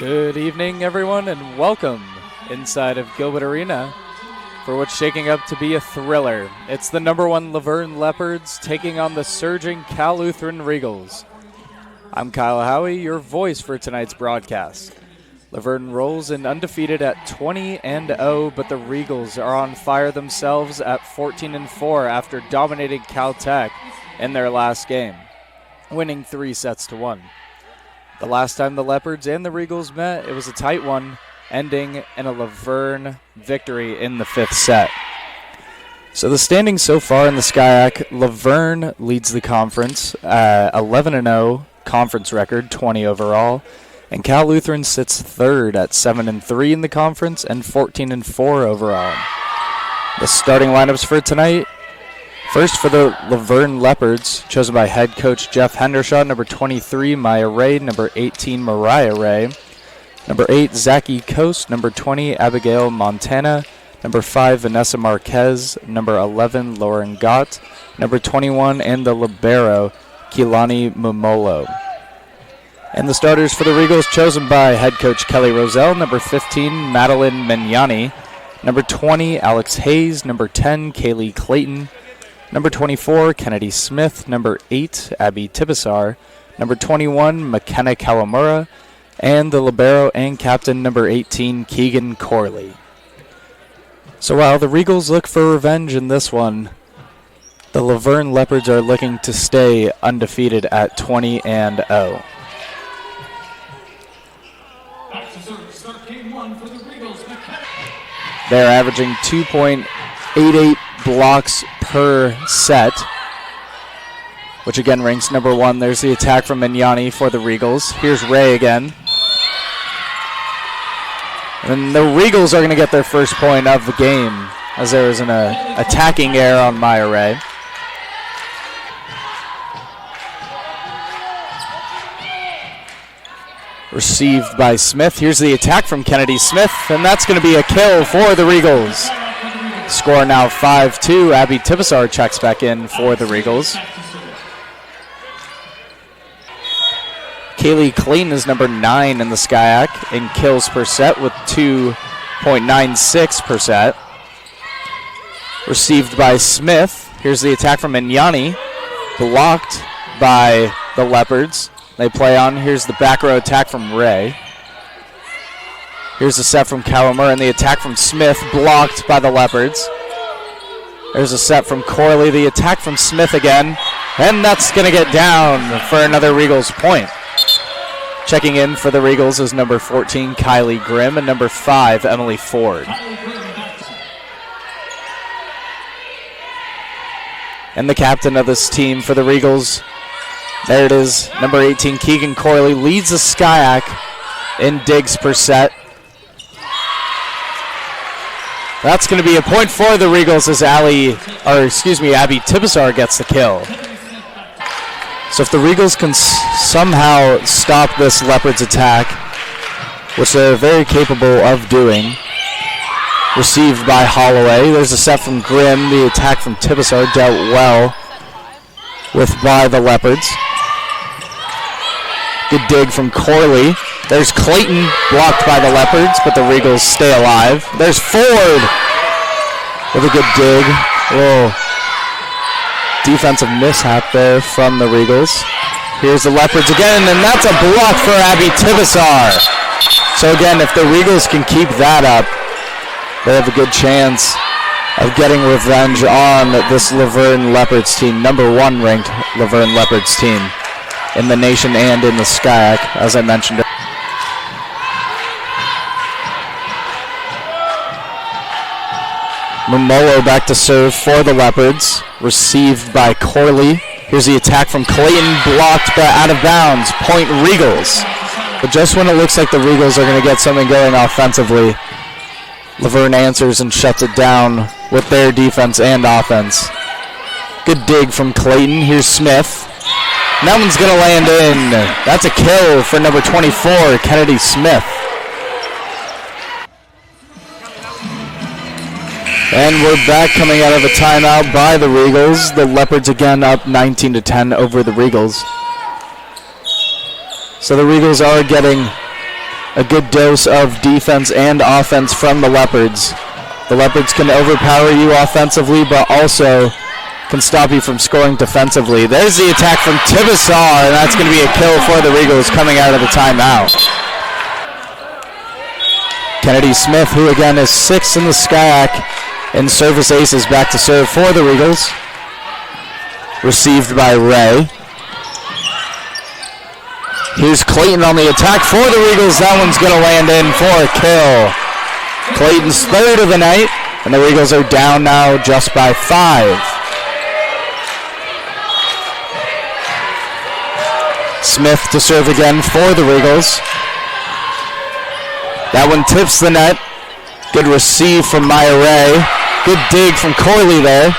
Good evening, everyone, and welcome inside of Gilbert Arena for what's shaking up to be a thriller. It's the number one Laverne Leopards taking on the surging Cal Lutheran Regals. I'm Kyle Howie, your voice for tonight's broadcast. Laverne rolls in undefeated at 20-0, but the Regals are on fire themselves at 14-4 after dominating Caltech in their last game, winning 3-1. The last time the Leopards and the Regals met, it was a tight one, ending in a Laverne victory in the fifth set. So the standings so far in the SCIAC, Laverne leads the conference, 11-0 conference record, 20 overall, and Cal Lutheran sits third at 7-3 in the conference and 14-4 overall. The starting lineups for tonight: first for the Laverne Leopards, chosen by head coach Jeff Hendershot, number 23, Maya Ray, number 18, Mariah Ray, number 8, Zachy Coast, number 20, Abigail Montana, number 5, Vanessa Marquez, number 11, Lauren Gott, number 21, and the libero, Kilani Momolo. And the starters for the Regals, chosen by head coach Kelly Roselle, number 15, Madeline Mignani, number 20, Alex Hayes, number 10, Kaylee Clayton, number 24, Kennedy Smith, number 8, Abby Tibisar, number 21, McKenna Kawamura, and the libero and captain, number 18, Keegan Corley. So while the Regals look for revenge in this one, the Laverne Leopards are looking to stay undefeated at 20-0. They're averaging 2.88 blocks per set, which again ranks number one. There's the attack from Mignani for the Regals. Here's Ray again. And the Regals are going to get their first point of the game, as there was an attacking error on Maya Ray. Received by Smith. Here's the attack from Kennedy Smith, and that's going to be a kill for the Regals. Score now 5-2. Abby Tibisar checks back in for the Regals. Kaylee Clayton is number 9 in the SCIAC in kills per set with 2.96 per set. Received by Smith. Here's the attack from Mignani. Blocked by the Leopards. They play on. Here's the back row attack from Ray. Here's the set from Kawamura, and the attack from Smith, blocked by the Leopards. There's a set from Corley, the attack from Smith again, and that's going to get down for another Regals point. Checking in for the Regals is number 14, Kylie Grimm, and number 5, Emily Ford. And the captain of this team for the Regals, there it is, number 18, Keegan Corley, leads the SCIAC in digs per set. That's going to be a point for the Regals as Abby Tibisar gets the kill. So if the Regals can somehow stop this Leopards attack, which they're very capable of doing, received by Holloway. There's a set from Grimm. The attack from Tibisar dealt well by the Leopards. Good dig from Corley. There's Clayton, blocked by the Leopards, but the Regals stay alive. There's Ford with a good dig. A little defensive mishap there from the Regals. Here's the Leopards again, and that's a block for Abby Tibisar. So again, if the Regals can keep that up, they have a good chance of getting revenge on this Laverne Leopards team, number 1 ranked Laverne Leopards team in the nation and in the SCIAC, as I mentioned. Momolo back to serve for the Leopards, received by Corley. Here's the attack from Clayton, blocked but out of bounds. Point Regals. But just when it looks like the Regals are going to get something going offensively, Laverne answers and shuts it down with their defense and offense. Good dig from Clayton. Here's Smith. That one's going to land in. That's a kill for number 24, Kennedy Smith. And we're back coming out of a timeout by the Regals. The Leopards again up 19-10 over the Regals. So the Regals are getting a good dose of defense and offense from the Leopards. The Leopards can overpower you offensively, but also can stop you from scoring defensively. There's the attack from Tibisaw, and that's going to be a kill for the Regals coming out of the timeout. Kennedy Smith, who again is 6th in the SCIAC in service aces, back to serve for the Regals. Received by Ray. Here's Clayton on the attack for the Regals. That one's going to land in for a kill. Clayton's 3rd of the night, and the Regals are down now just by 5. Smith to serve again for the Regals. That one tips the net. Good receive from Maya Ray. Good dig from Corley there.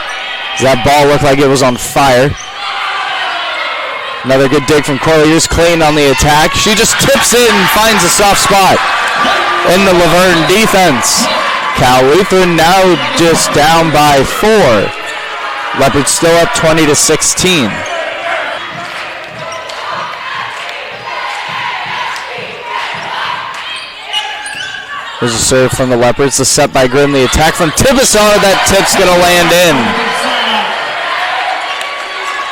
That ball looked like it was on fire. Another good dig from Corley. Here's Clayton on the attack. She just tips it and finds a soft spot in the Laverne defense. Cal Lutheran now just down by 4. Leopards still up 20-16. There's a serve from the Leopards. The set by Grimm. The attack from Tibisaw. That tip's going to land in.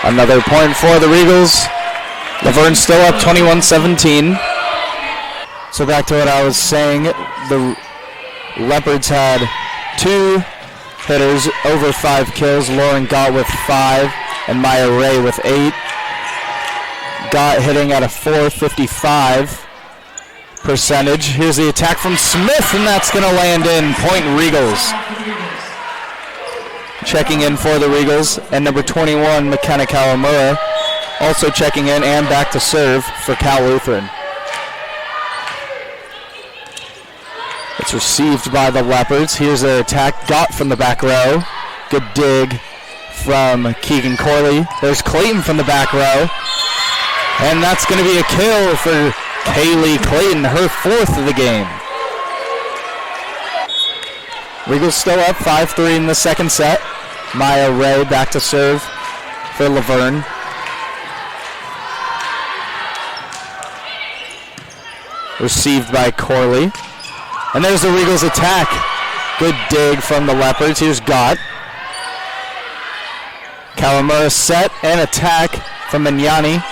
Another point for the Regals. Laverne still up 21-17. So back to what I was saying. The Leopards had 2 hitters over 5 kills. Lauren Gott with 5 and Maya Ray with 8. Gott hitting at a .455 percentage. Here's the attack from Smith, and that's going to land in. Point Regals. Checking in for the Regals, and number 21, McKenna Kawamura, also checking in and back to serve for Cal Lutheran. It's received by the Leopards. Here's their attack. Gott from the back row. Good dig from Keegan Corley. There's Clayton from the back row. And that's going to be a kill for Kaylee Clayton, her 4th of the game. Regals still up 5-3 in the second set. Maya Ray back to serve for Laverne. Received by Corley. And there's the Regals attack. Good dig from the Leopards. Here's Gott. Kawamura set and attack from Mignani.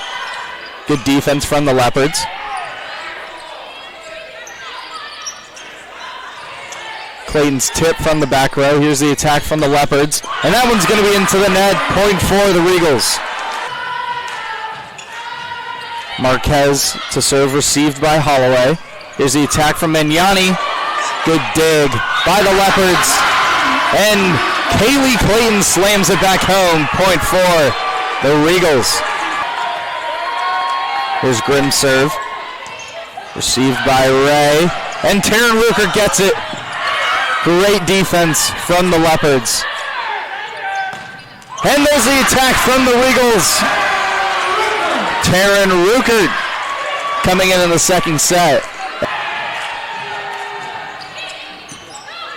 Good defense from the Leopards. Clayton's tip from the back row. Here's the attack from the Leopards. And that one's going to be into the net. Point for the Regals. Marquez to serve, received by Holloway. Here's the attack from Mignani. Good dig by the Leopards. And Kaylee Clayton slams it back home. Point for the Regals. Here's Grimm's serve. Received by Ray. And Taryn Ruker gets it. Great defense from the Leopards. And there's the attack from the Regals. Taryn Ruker coming in the second set.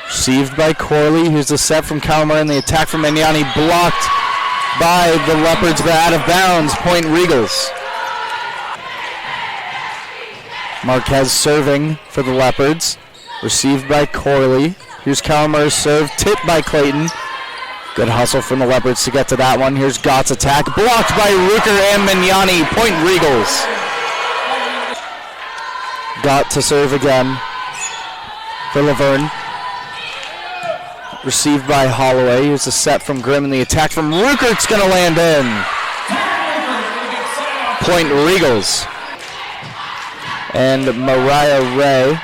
Received by Corley. Here's the set from Kawamura and the attack from Mignani, blocked by the Leopards, but out of bounds. Point Regals. Marquez serving for the Leopards. Received by Corley. Here's Kawamura's serve, tipped by Clayton. Good hustle from the Leopards to get to that one. Here's Gott's attack, blocked by Ruker and Mignani. Point Regals. Gott to serve again for Laverne. Received by Holloway. Here's the set from Grimm and the attack from Ruker. It's going to land in. Point Regals. And Mariah Ray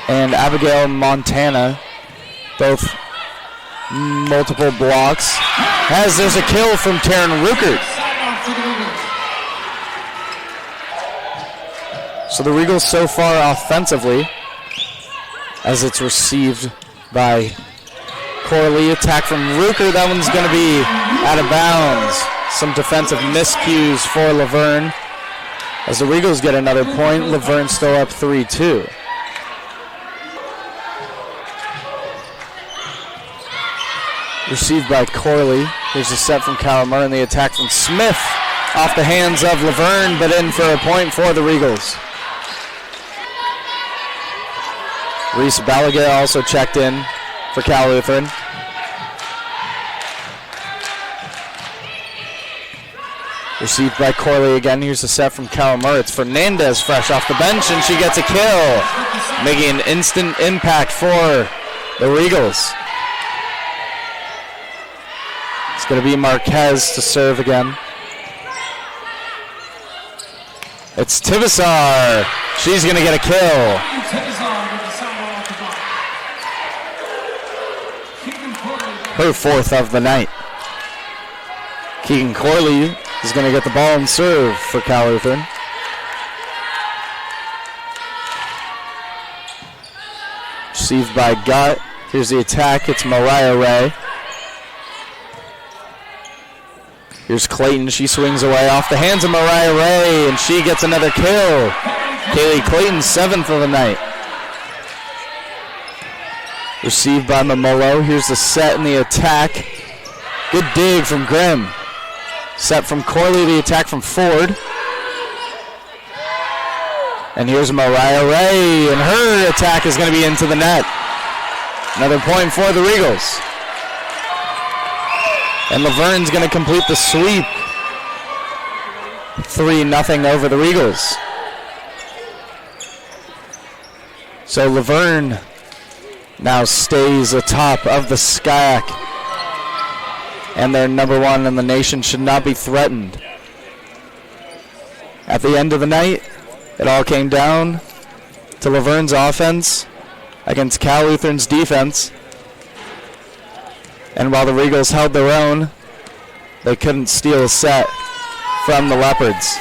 and Abigail Montana, both multiple blocks, as there's a kill from Taryn Ruker. So the Regals so far offensively, as it's received by Corley. Attack from Ruker. That one's going to be out of bounds. Some defensive miscues for Laverne. As the Regals get another point, Laverne still up 3-2. Received by Corley. Here's a set from Kawamura and the attack from Smith. Off the hands of Laverne, but in for a point for the Regals. Reese Balaga also checked in for Cal Lutheran. Received by Corley again. Here's a set from Cal Moritz. Fernandez fresh off the bench, and she gets a kill, making an instant impact for the Regals. It's going to be Marquez to serve again. It's Tibisar. She's going to get a kill. Her fourth of the night. Keegan Corley is going to get the ball and serve for Cal Lutheran. Received by Gutt. Here's the attack. It's Mariah Ray. Here's Clayton. She swings away off the hands of Mariah Ray, and she gets another kill. Kaylee Clayton, seventh of the night. Received by Mamolo. Here's the set and the attack. Good dig from Grimm. Set from Corley, the attack from Ford. And here's Mariah Ray, and her attack is going to be into the net. Another point for the Regals. And Laverne's going to complete the sweep. 3-0 over the Regals. So Laverne now stays atop of the SCIAC. And they're number one in the nation, should not be threatened. At the end of the night, it all came down to Laverne's offense against Cal Lutheran's defense. And while the Regals held their own, they couldn't steal a set from the Leopards.